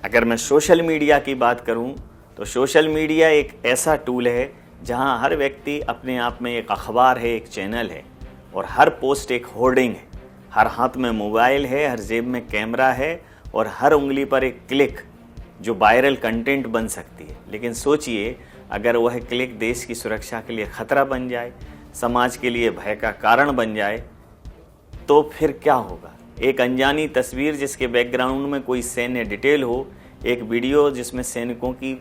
अगर मैं social media की बात करूं तो सोशल मीडिया एक ऐसा टूल है जहां हर व्यक्ति अपने आप में एक अखबार है, एक चैनल है और हर पोस्ट एक होर्डिंग है। हर हाथ में मोबाइल है, हर जेब में कैमरा है और हर उंगली पर एक क्लिक जो वायरल कंटेंट बन सकती है। लेकिन सोचिए, अगर वह क्लिक देश की सुरक्षा के लिए खतरा बन जाए, समाज के लिए भय का कारण बन जाए, तो फिर क्या होगा। एक अनजानी तस्वीर जिसके बैकग्राउंड में कोई सैन्य डिटेल हो, एक वीडियो जिसमें सैनिकों की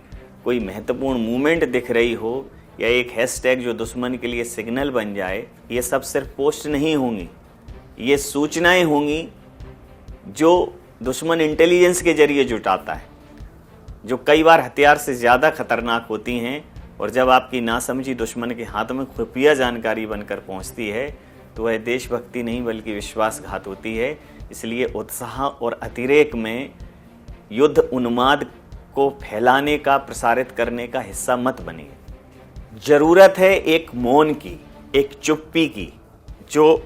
कोई महत्वपूर्ण मूवमेंट दिख रही हो, या एक हैशटैग जो दुश्मन के लिए सिग्नल बन जाए, ये सब सिर्फ पोस्ट नहीं होंगी, ये सूचनाएं होंगी जो दुश्मन इंटेलिजेंस के जरिए जुटाता है, जो कई बार हथियार से ज़्यादा खतरनाक होती हैं। और जब आपकी नासमझी दुश्मन के हाथ में खुफिया जानकारी बनकर पहुंचती है तो वह देशभक्ति नहीं बल्कि विश्वासघात होती है। इसलिए उत्साह और अतिरेक में युद्ध उन्माद को फैलाने का, प्रसारित करने का हिस्सा मत बनिए। ज़रूरत है एक मौन की, एक चुप्पी की, जो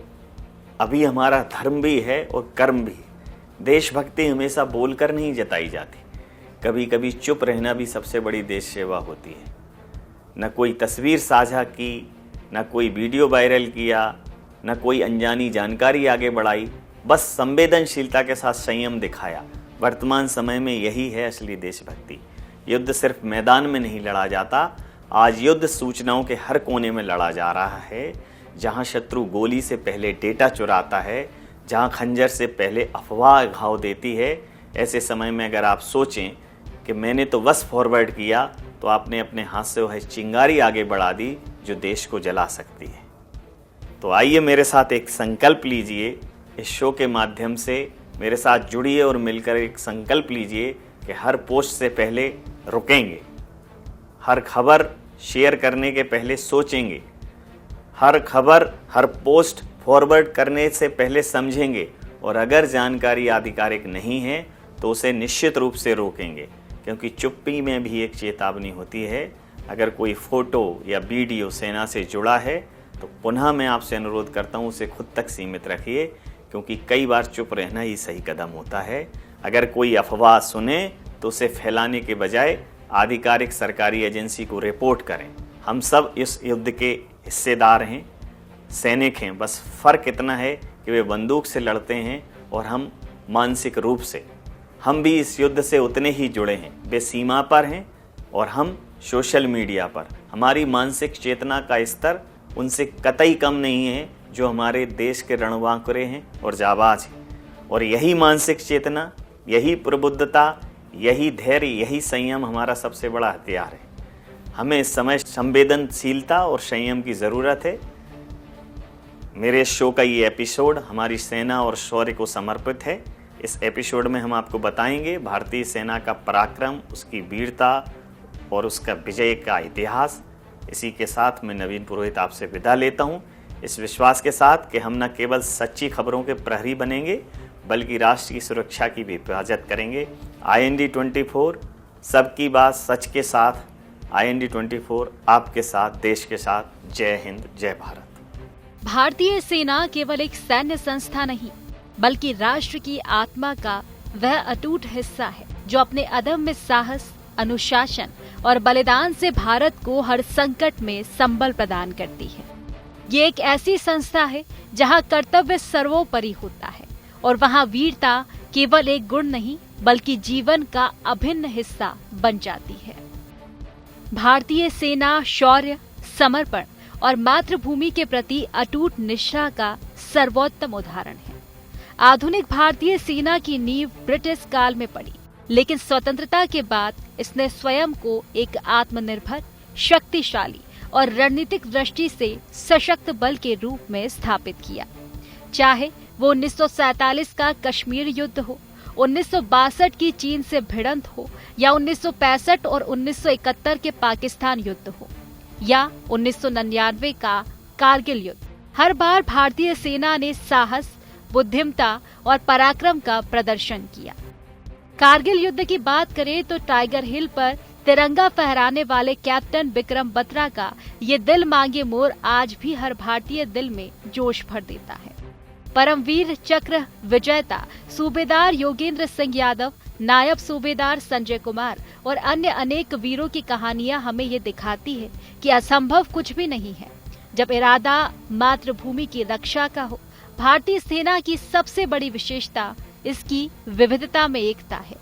अभी हमारा धर्म भी है और कर्म भी है। देशभक्ति हमेशा बोलकर नहीं जताई जाती, कभी कभी चुप रहना भी सबसे बड़ी देश सेवा होती है। न कोई तस्वीर साझा की, न कोई वीडियो वायरल किया, न कोई अनजानी जानकारी आगे बढ़ाई, बस संवेदनशीलता के साथ संयम दिखाया। वर्तमान समय में यही है असली देशभक्ति। युद्ध सिर्फ मैदान में नहीं लड़ा जाता, आज युद्ध सूचनाओं के हर कोने में लड़ा जा रहा है। जहां शत्रु गोली से पहले डेटा चुराता है, जहां खंजर से पहले अफवाह घाव देती है, ऐसे समय में अगर आप सोचें कि मैंने तो बस फॉरवर्ड किया, तो आपने अपने हाथ से वह चिंगारी आगे बढ़ा दी जो देश को जला सकती है। तो आइए मेरे साथ एक संकल्प लीजिए, इस शो के माध्यम से मेरे साथ जुड़िए और मिलकर एक संकल्प लीजिए कि हर पोस्ट से पहले रुकेंगे, हर खबर शेयर करने के पहले सोचेंगे, हर खबर, हर पोस्ट फॉरवर्ड करने से पहले समझेंगे, और अगर जानकारी आधिकारिक नहीं है तो उसे निश्चित रूप से रोकेंगे, क्योंकि चुप्पी में भी एक चेतावनी होती है। अगर कोई फोटो या वीडियो सेना से जुड़ा है तो पुनः मैं आपसे अनुरोध करता हूं उसे खुद तक सीमित रखिए, क्योंकि कई बार चुप रहना ही सही कदम होता है। अगर कोई अफवाह सुने तो उसे फैलाने के बजाय आधिकारिक सरकारी एजेंसी को रिपोर्ट करें। हम सब इस युद्ध के हिस्सेदार हैं, सैनिक हैं, बस फ़र्क इतना है कि वे बंदूक से लड़ते हैं और हम मानसिक रूप से, हम भी इस युद्ध से उतने ही जुड़े हैं। वे सीमा पर हैं और हम सोशल मीडिया पर। हमारी मानसिक चेतना का स्तर उनसे कतई कम नहीं है जो हमारे देश के रणबांकुरे हैं और जाबाज हैं। और यही मानसिक चेतना, यही प्रबुद्धता, यही धैर्य, यही संयम हमारा सबसे बड़ा हथियार है। हमें इस समय संवेदनशीलता और संयम की ज़रूरत है। मेरे शो का ये एपिसोड हमारी सेना और शौर्य को समर्पित है। इस एपिसोड में हम आपको बताएंगे भारतीय सेना का पराक्रम, उसकी वीरता और उसका विजय का इतिहास। इसी के साथ मैं नवीन पुरोहित आपसे विदा लेता हूं, इस विश्वास के साथ कि हम न केवल सच्ची खबरों के प्रहरी बनेंगे बल्कि राष्ट्र की सुरक्षा की भी हिफाजत करेंगे। IND 24 सबकी बात सच के साथ। IND 24 आपके साथ, देश के साथ। जय हिंद, जय भारत। भारतीय सेना केवल एक सैन्य संस्था नहीं बल्कि राष्ट्र की आत्मा का वह अटूट हिस्सा है जो अपने अदम्य साहस, अनुशासन और बलिदान से भारत को हर संकट में संबल प्रदान करती है। ये एक ऐसी संस्था है जहां कर्तव्य सर्वोपरि होता है और वहां वीरता केवल एक गुण नहीं बल्कि जीवन का अभिन्न हिस्सा बन जाती है। भारतीय सेना शौर्य, समर्पण और मातृभूमि के प्रति अटूट निष्ठा का सर्वोत्तम उदाहरण है। आधुनिक भारतीय सेना की नींव ब्रिटिश काल में पड़ी, लेकिन स्वतंत्रता के बाद इसने स्वयं को एक आत्मनिर्भर, शक्तिशाली और रणनीतिक दृष्टि से सशक्त बल के रूप में स्थापित किया। चाहे वो 1947 का कश्मीर युद्ध हो, 1962 की चीन से भिड़ंत हो, या 1965 और 1971 के पाकिस्तान युद्ध हो, या 1999 का कारगिल युद्ध, हर बार भारतीय सेना ने साहस, बुद्धिमता और पराक्रम का प्रदर्शन किया। कारगिल युद्ध की बात करें तो टाइगर हिल पर तिरंगा फहराने वाले कैप्टन विक्रम बत्रा का ये दिल मांगे मोर आज भी हर भारतीय दिल में जोश भर देता है। परमवीर चक्र विजेता सूबेदार योगेंद्र सिंह यादव नायब सूबेदार संजय कुमार और अन्य अनेक वीरों की कहानियां हमें ये दिखाती है कि असंभव कुछ भी नहीं है जब इरादा मातृभूमि की रक्षा का हो। भारतीय सेना की सबसे बड़ी विशेषता इसकी विविधता में एकता है।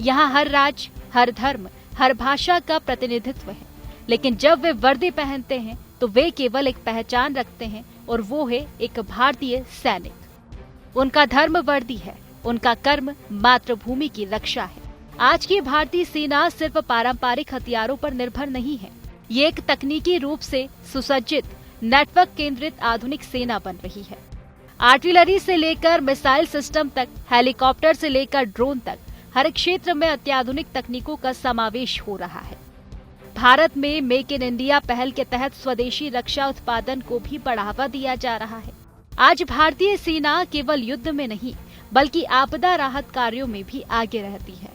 यहाँ हर राज्य, हर धर्म, हर भाषा का प्रतिनिधित्व है, लेकिन जब वे वर्दी पहनते हैं तो वे केवल एक पहचान रखते हैं और वो है एक भारतीय सैनिक। उनका धर्म वर्दी है, उनका कर्म मातृभूमि की रक्षा है। आज की भारतीय सेना सिर्फ पारंपरिक हथियारों पर निर्भर नहीं है, ये एक तकनीकी रूप से सुसज्जित, नेटवर्क केंद्रित आधुनिक सेना बन रही है। आर्टिलरी से लेकर मिसाइल सिस्टम तक, हेलीकॉप्टर से लेकर ड्रोन तक, हर क्षेत्र में अत्याधुनिक तकनीकों का समावेश हो रहा है। भारत में मेक इन इंडिया पहल के तहत स्वदेशी रक्षा उत्पादन को भी बढ़ावा दिया जा रहा है। आज भारतीय सेना केवल युद्ध में नहीं बल्कि आपदा राहत कार्यों में भी आगे रहती है।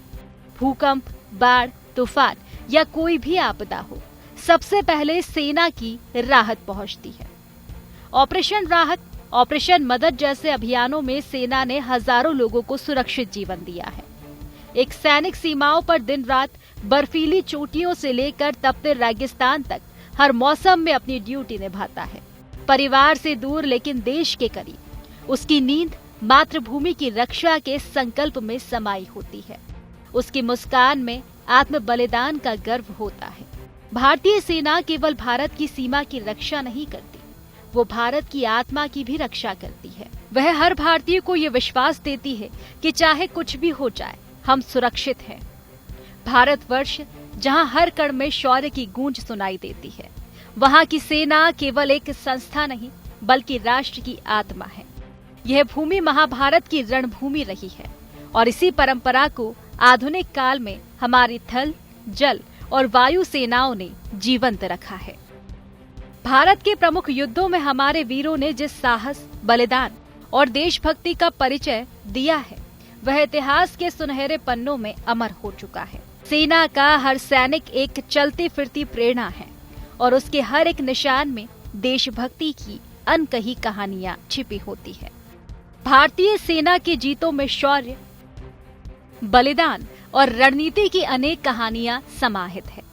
भूकंप, बाढ़, तूफान या कोई भी आपदा हो, सबसे पहले सेना की राहत पहुंचती है। ऑपरेशन राहत, ऑपरेशन मदद जैसे अभियानों में सेना ने हजारों लोगों को सुरक्षित जीवन दिया है। एक सैनिक सीमाओं पर दिन रात बर्फीली चोटियों से लेकर तपते रेगिस्तान तक हर मौसम में अपनी ड्यूटी निभाता है। परिवार से दूर लेकिन देश के करीब उसकी नींद मातृभूमि की रक्षा के संकल्प में समाई होती है। उसकी मुस्कान में आत्म बलिदान का गर्व होता है। भारतीय सेना केवल भारत की सीमा की रक्षा नहीं करती, वो भारत की आत्मा की भी रक्षा करती है। वह हर भारतीय को ये विश्वास देती है कि चाहे कुछ भी हो जाए, हम सुरक्षित हैं। भारतवर्ष जहां हर कण में शौर्य की गूंज सुनाई देती है, वहां की सेना केवल एक संस्था नहीं बल्कि राष्ट्र की आत्मा है। यह भूमि महाभारत की रणभूमि रही है और इसी परंपरा को आधुनिक काल में हमारी थल, जल और वायु सेनाओं ने जीवंत रखा है। भारत के प्रमुख युद्धों में हमारे वीरों ने जिस साहस, बलिदान और देशभक्ति का परिचय दिया है, वह इतिहास के सुनहरे पन्नों में अमर हो चुका है। सेना का हर सैनिक एक चलती फिरती प्रेरणा है और उसके हर एक निशान में देशभक्ति की अनकही कहानियां छिपी होती है। भारतीय सेना की जीतों में शौर्य, बलिदान और रणनीति की अनेक कहानियां समाहित है,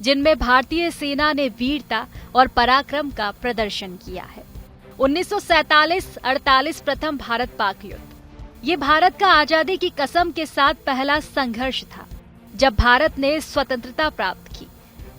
जिनमें भारतीय सेना ने वीरता और पराक्रम का प्रदर्शन किया है। 1947-48 प्रथम भारत पाक युद्ध, ये भारत का आजादी की कसम के साथ पहला संघर्ष था। जब भारत ने स्वतंत्रता प्राप्त की,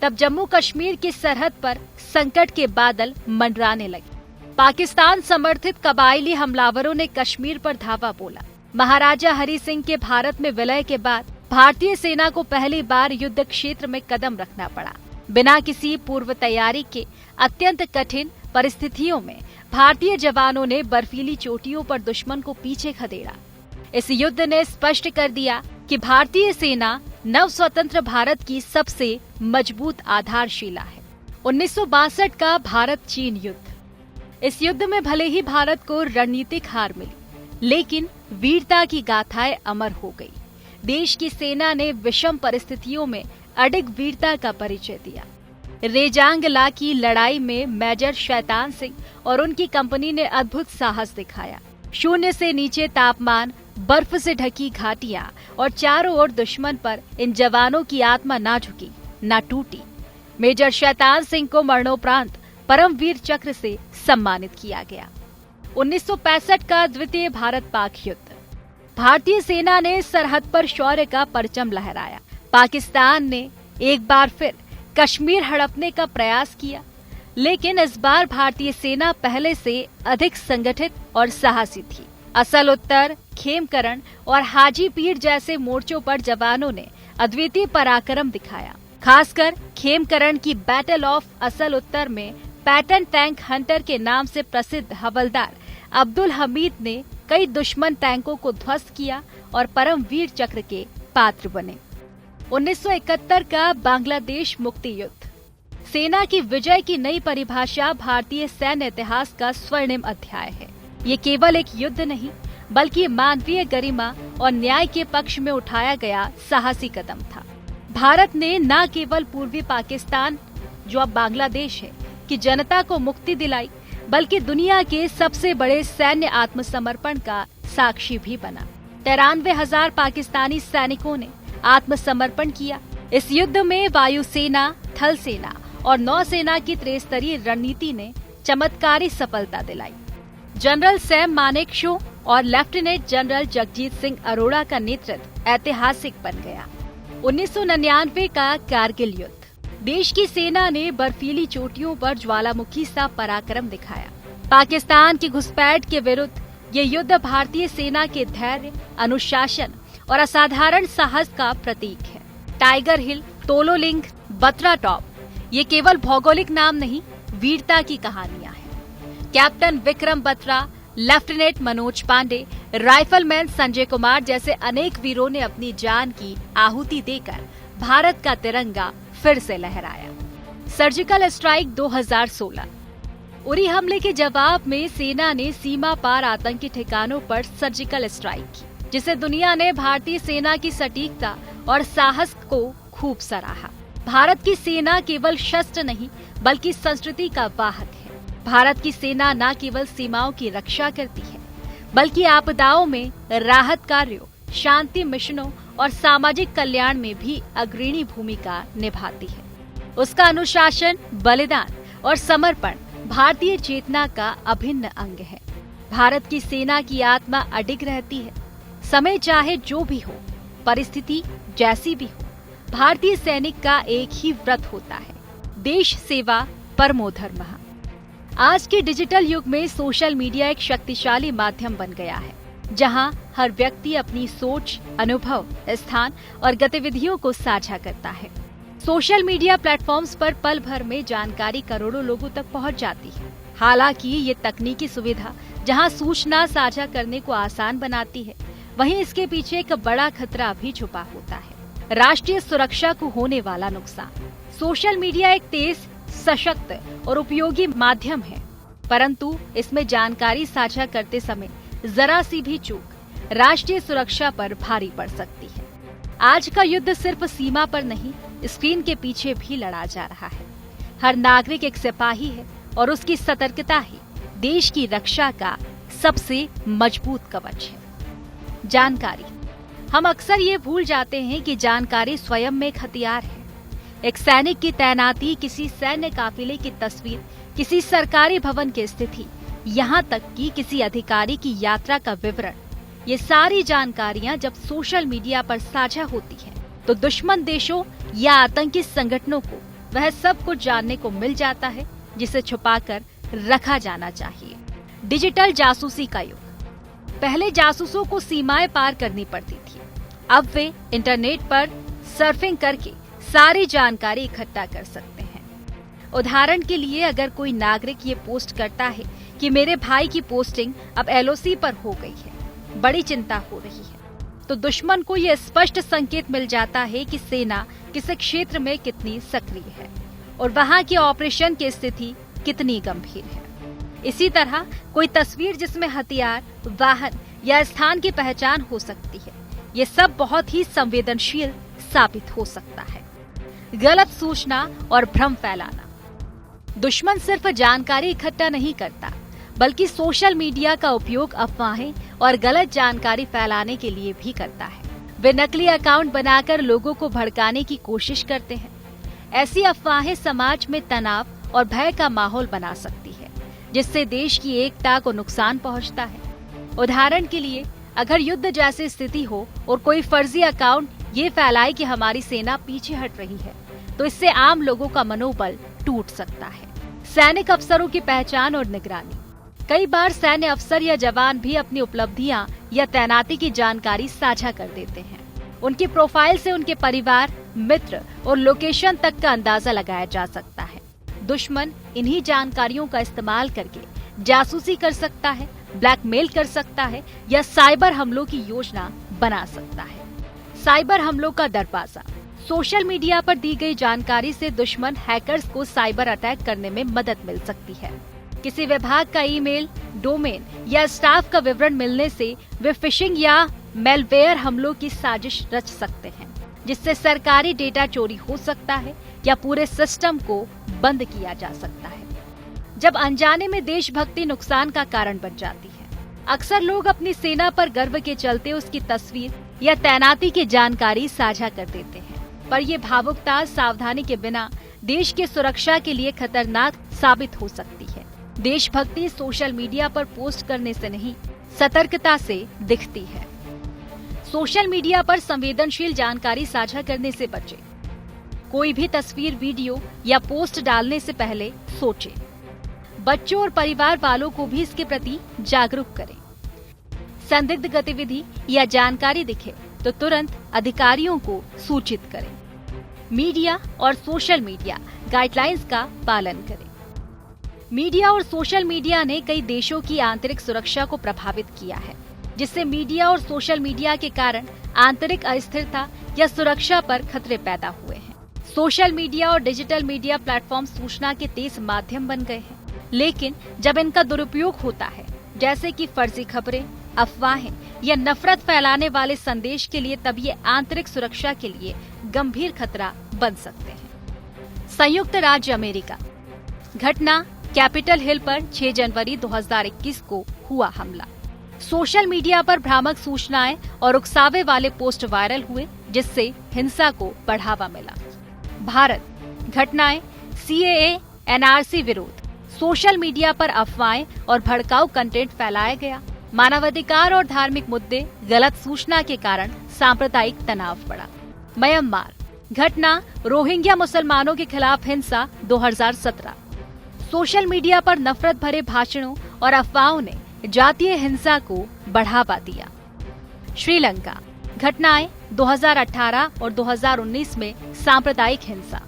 तब जम्मू कश्मीर की सरहद पर संकट के बादल मंडराने लगे। पाकिस्तान समर्थित कबायली हमलावरों ने कश्मीर पर धावा बोला। महाराजा हरि सिंह के भारत में विलय के बाद भारतीय सेना को पहली बार युद्ध क्षेत्र में कदम रखना पड़ा। बिना किसी पूर्व तैयारी के अत्यंत कठिन परिस्थितियों में भारतीय जवानों ने बर्फीली चोटियों पर दुश्मन को पीछे खदेड़ा। इस युद्ध ने स्पष्ट कर दिया कि भारतीय सेना नव स्वतंत्र भारत की सबसे मजबूत आधारशिला है। 1962 का भारत चीन युद्ध, इस युद्ध में भले ही भारत को रणनीतिक हार मिली, लेकिन वीरता की गाथाएं अमर हो गई। देश की सेना ने विषम परिस्थितियों में अडिग वीरता का परिचय दिया। रेजांगला की लड़ाई में मेजर शैतान सिंह और उनकी कंपनी ने अद्भुत साहस दिखाया। शून्य से नीचे तापमान, बर्फ से ढकी घाटियां और चारों ओर दुश्मन पर इन जवानों की आत्मा ना झुकी, ना टूटी। मेजर शैतान सिंह को मरणोपरांत परमवीर चक्र से सम्मानित किया गया। 1965 का द्वितीय भारत पाक युद्ध, भारतीय सेना ने सरहद पर शौर्य का परचम लहराया। पाकिस्तान ने एक बार फिर कश्मीर हड़पने का प्रयास किया, लेकिन इस बार भारतीय सेना पहले से अधिक संगठित और साहसी थी। असल उत्तर, खेमकरण और हाजीपीर जैसे मोर्चों पर जवानों ने अद्वितीय पराक्रम दिखाया। खासकर खेमकरण की बैटल ऑफ असल उत्तर में पैटर्न टैंक हंटर के नाम से प्रसिद्ध हवलदार अब्दुल हमीद ने कई दुश्मन टैंकों को ध्वस्त किया और परमवीर चक्र के पात्र बने। 1971 का बांग्लादेश मुक्ति युद्ध, सेना की विजय की नई परिभाषा भारतीय सैन्य इतिहास का स्वर्णिम अध्याय है। ये केवल एक युद्ध नहीं बल्कि मानवीय गरिमा और न्याय के पक्ष में उठाया गया साहसी कदम था। भारत ने न केवल पूर्वी पाकिस्तान, जो अब बांग्लादेश है, की जनता को मुक्ति दिलाई, बल्कि दुनिया के सबसे बड़े सैन्य आत्मसमर्पण का साक्षी भी बना। 93,000 पाकिस्तानी सैनिकों ने आत्मसमर्पण किया। इस युद्ध में वायुसेना, थल सेना और नौसेना की त्रिस्तरीय रणनीति ने चमत्कारी सफलता दिलाई। जनरल सैम मानेकशॉ और लेफ्टिनेंट जनरल जगजीत सिंह अरोड़ा का नेतृत्व ऐतिहासिक बन गया। 1999 का कारगिल युद्ध, देश की सेना ने बर्फीली चोटियों पर ज्वालामुखी सा पराक्रम दिखाया। पाकिस्तान की घुसपैठ के विरुद्ध ये युद्ध भारतीय सेना के धैर्य, अनुशासन और असाधारण साहस का प्रतीक है। Tiger hill, Tololing, Batra top ये केवल भौगोलिक नाम नहीं, वीरता की कहानियां हैं। Captain Vikram Batra, lieutenant Manoj Pandey, rifleman Sanjay Kumar जैसे अनेक वीरों ने अपनी जान की आहुति देकर भारत का तिरंगा फिर से लहराया। सर्जिकल स्ट्राइक 2016, उरी हमले के जवाब में सेना ने सीमा पार आतंकी ठिकानों पर सर्जिकल स्ट्राइक की, जिसे दुनिया ने भारतीय सेना की सटीकता और साहस को खूब सराहा। भारत की सेना केवल शस्त्र नहीं बल्कि संस्कृति का वाहक है। भारत की सेना न केवल सीमाओं की रक्षा करती है बल्कि आपदाओं में राहत कार्यों, शांति मिशनों और सामाजिक कल्याण में भी अग्रणी भूमिका निभाती है। उसका अनुशासन, बलिदान और समर्पण भारतीय चेतना का अभिन्न अंग है। भारत की सेना की आत्मा अडिग रहती है। समय चाहे जो भी हो, परिस्थिति जैसी भी हो, भारतीय सैनिक का एक ही व्रत होता है, देश सेवा परमो धर्मः। आज के डिजिटल युग में सोशल मीडिया एक शक्तिशाली माध्यम बन गया है, जहां हर व्यक्ति अपनी सोच, अनुभव, स्थान और गतिविधियों को साझा करता है। सोशल मीडिया प्लेटफॉर्म्स पर पल भर में जानकारी करोड़ों लोगों तक पहुंच जाती है। हालांकि ये तकनीकी सुविधा जहां सूचना साझा करने को आसान बनाती है, वहीं इसके पीछे एक बड़ा खतरा भी छुपा होता है, राष्ट्रीय सुरक्षा को होने वाला नुकसान। सोशल मीडिया एक तेज, सशक्त और उपयोगी माध्यम है, परंतु इसमें जानकारी साझा करते समय जरा सी भी चूक राष्ट्रीय सुरक्षा पर भारी पड़ सकती है। आज का युद्ध सिर्फ सीमा पर नहीं, स्क्रीन के पीछे भी लड़ा जा रहा है। हर नागरिक एक सिपाही है और उसकी सतर्कता ही देश की रक्षा का सबसे मजबूत कवच है। जानकारी, हम अक्सर ये भूल जाते हैं कि जानकारी स्वयं में एक हथियार है। एक सैनिक की तैनाती, किसी सैन्य काफिले की तस्वीर, किसी सरकारी भवन की स्थिति, यहाँ तक कि किसी अधिकारी की यात्रा का विवरण, ये सारी जानकारियां जब सोशल मीडिया पर साझा होती हैं, तो दुश्मन देशों या आतंकी संगठनों को वह सब कुछ जानने को मिल जाता है जिसे छुपाकर रखा जाना चाहिए। डिजिटल जासूसी का युग, पहले जासूसों को सीमाएं पार करनी पड़ती थी, अब वे इंटरनेट पर सर्फिंग करके सारी जानकारी इकट्ठा कर सकते हैं। उदाहरण के लिए, अगर कोई नागरिक ये पोस्ट करता है कि मेरे भाई की पोस्टिंग अब LOC पर हो गई है, बड़ी चिंता हो रही है, तो दुश्मन को ये स्पष्ट संकेत मिल जाता है कि सेना किस क्षेत्र में कितनी सक्रिय है और वहां की ऑपरेशन की स्थिति कितनी गंभीर है। इसी तरह कोई तस्वीर जिसमें हथियार, वाहन या स्थान की पहचान हो सकती है, ये सब बहुत ही संवेदनशील साबित हो सकता है। गलत सूचना और भ्रम फैलाना, दुश्मन सिर्फ जानकारी इकट्ठा नहीं करता बल्कि सोशल मीडिया का उपयोग अफवाहें और गलत जानकारी फैलाने के लिए भी करता है। वे नकली अकाउंट बनाकर लोगों को भड़काने की कोशिश करते हैं। ऐसी अफवाहें समाज में तनाव और भय का माहौल बना सकती है, जिससे देश की एकता को नुकसान पहुंचता है। उदाहरण के लिए, अगर युद्ध जैसी स्थिति हो और कोई फर्जी अकाउंट ये फैलाए कि हमारी सेना पीछे हट रही है, तो इससे आम लोगों का मनोबल टूट सकता है। सैनिक अफसरों की पहचान और निगरानी, कई बार सैन्य अफसर या जवान भी अपनी उपलब्धियां या तैनाती की जानकारी साझा कर देते हैं। उनकी प्रोफाइल से उनके परिवार, मित्र और लोकेशन तक का अंदाजा लगाया जा सकता है। दुश्मन इन्हीं जानकारियों का इस्तेमाल करके जासूसी कर सकता है, ब्लैकमेल कर सकता है या साइबर हमलों की योजना बना सकता है। साइबर हमलों का दरवाजा, सोशल मीडिया पर दी गई जानकारी से दुश्मन हैकर्स को साइबर अटैक करने में मदद मिल सकती है। किसी विभाग का ईमेल, डोमेन या स्टाफ का विवरण मिलने से वे फिशिंग या मेलवेयर हमलों की साजिश रच सकते हैं, जिससे सरकारी डेटा चोरी हो सकता है या पूरे सिस्टम को बंद किया जा सकता है। जब अनजाने में देशभक्ति नुकसान का कारण बन जाती है, अक्सर लोग अपनी सेना पर गर्व के चलते उसकी तस्वीर या तैनाती की जानकारी साझा कर देते हैं, पर ये भावुकता सावधानी के बिना देश की सुरक्षा के लिए खतरनाक साबित हो सकती है। देशभक्ति सोशल मीडिया पर पोस्ट करने से नहीं, सतर्कता से दिखती है। सोशल मीडिया पर संवेदनशील जानकारी साझा करने से बचें। कोई भी तस्वीर, वीडियो या पोस्ट डालने से पहले सोचें। बच्चों और परिवार वालों को भी इसके प्रति जागरूक करें। संदिग्ध गतिविधि या जानकारी दिखे तो तुरंत अधिकारियों को सूचित करें। मीडिया और सोशल मीडिया गाइडलाइंस का पालन करें। मीडिया और सोशल मीडिया ने कई देशों की आंतरिक सुरक्षा को प्रभावित किया है, जिससे मीडिया और सोशल मीडिया के कारण आंतरिक अस्थिरता या सुरक्षा पर खतरे पैदा हुए हैं। सोशल मीडिया और डिजिटल मीडिया प्लेटफॉर्म सूचना के तेज माध्यम बन गए हैं, लेकिन जब इनका दुरुपयोग होता है, जैसे कि फर्जी खबरें, अफवाहें या नफरत फैलाने वाले संदेश के लिए, तब ये आंतरिक सुरक्षा के लिए गंभीर खतरा बन सकते हैं। संयुक्त राज्य अमेरिका। घटना कैपिटल हिल पर 6 जनवरी 2021 को हुआ हमला। सोशल मीडिया पर भ्रामक सूचनाएं और उकसावे वाले पोस्ट वायरल हुए, जिससे हिंसा को बढ़ावा मिला। भारत। घटनाएं CAA NRC विरोध। सोशल मीडिया पर अफवाहें और भड़काऊ कंटेंट फैलाया गया। मानवाधिकार और धार्मिक मुद्दे, गलत सूचना के कारण सांप्रदायिक तनाव बढ़ा। म्यांमार। घटना रोहिंग्या मुसलमानों के खिलाफ हिंसा 2017। सोशल मीडिया पर नफरत भरे भाषणों और अफवाहों ने जातीय हिंसा को बढ़ावा दिया। श्रीलंका। घटनाएं 2018 और 2019 में सांप्रदायिक हिंसा।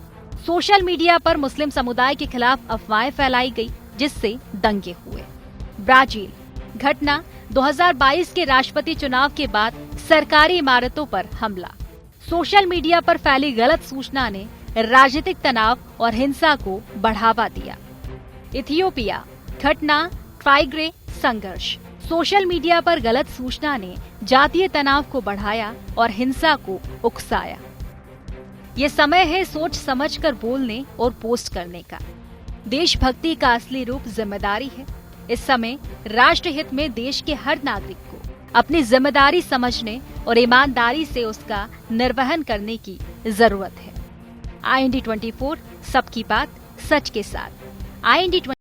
सोशल मीडिया पर मुस्लिम समुदाय के खिलाफ अफवाहें फैलाई गई, जिससे दंगे हुए। ब्राजील। घटना 2022 के राष्ट्रपति चुनाव के बाद सरकारी इमारतों पर हमला। सोशल मीडिया पर फैली गलत सूचना ने राजनीतिक तनाव और हिंसा को बढ़ावा दिया। इथियोपिया। घटना ट्राइग्रे संघर्ष। सोशल मीडिया पर गलत सूचना ने जातीय तनाव को बढ़ाया और हिंसा को उकसाया। ये समय है सोच समझकर बोलने और पोस्ट करने का। देशभक्ति का असली रूप जिम्मेदारी है। इस समय राष्ट्र हित में देश के हर नागरिक को अपनी जिम्मेदारी समझने और ईमानदारी से उसका निर्वहन करने की जरूरत है। IND 24, सबकी बात सच के साथ। IND